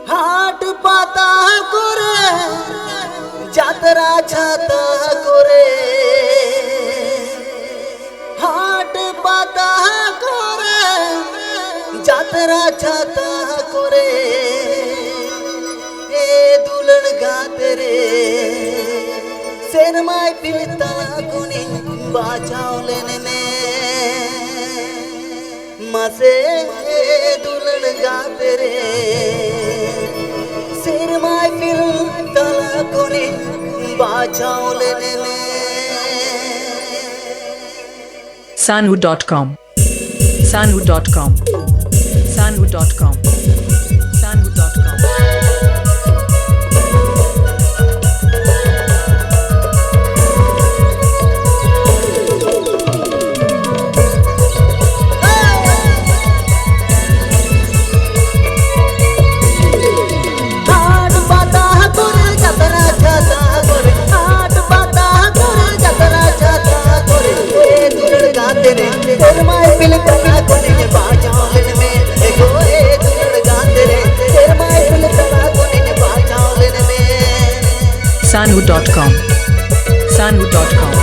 হাট পাতা করে যাত্রা ছাতা করে হাট পাতা করে যাত্রা ছাতা করে এ দুলন গাতে রে शर्माए पिलता कोनी बाजाओ लेने में मसे दुल्हन गाते रे शर्माए पिलता कोनी बाजाओ लेने में Sanwood.com Sanwood.com Sanwood.com Sanwood.com Sanwood.com Sanwood.com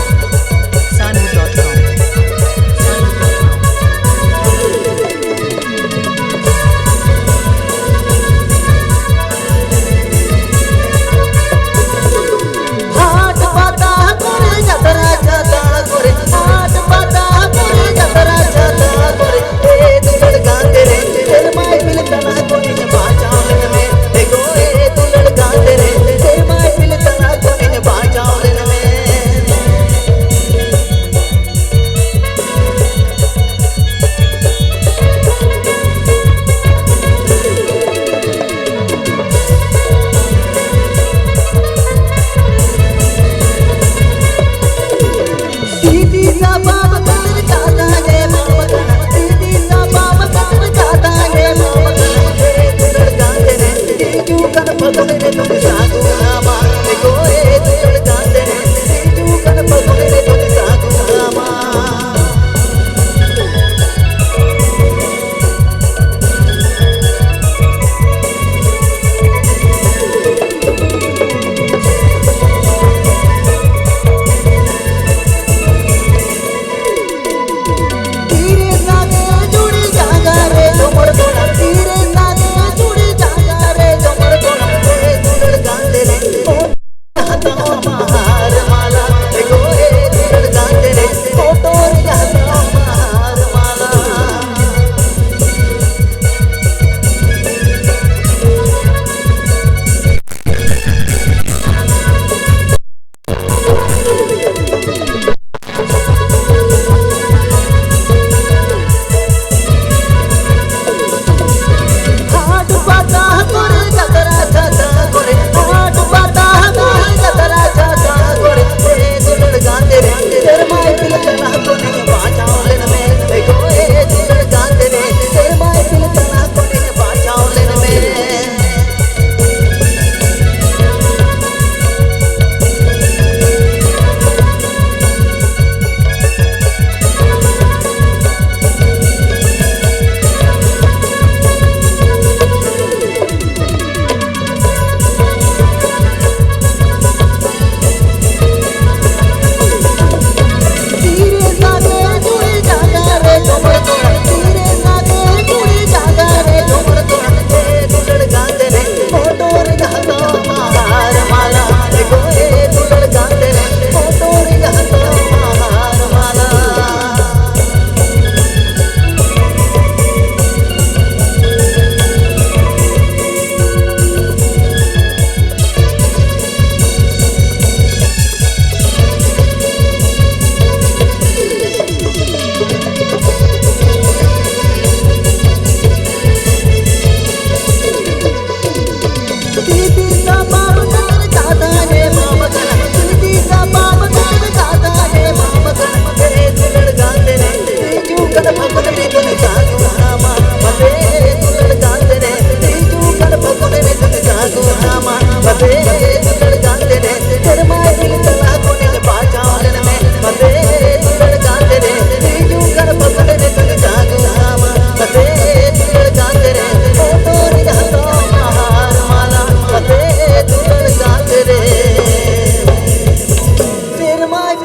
Sanwood.com हाट पाता करे যাত্রা ছাতা করে हाट पाता करे যাত্রা ছাতা করে ए दुल्हन गाते रे तेरे माय मिलता ना कोनी ने बाजाओ लेने में देखो ए दुल्हन गाते रे तेरे माय मिलता ना कोनी ने बाजाओ लेने में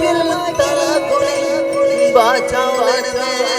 ফিল্ম তারা করে বাঁচাওলেন মেয়ে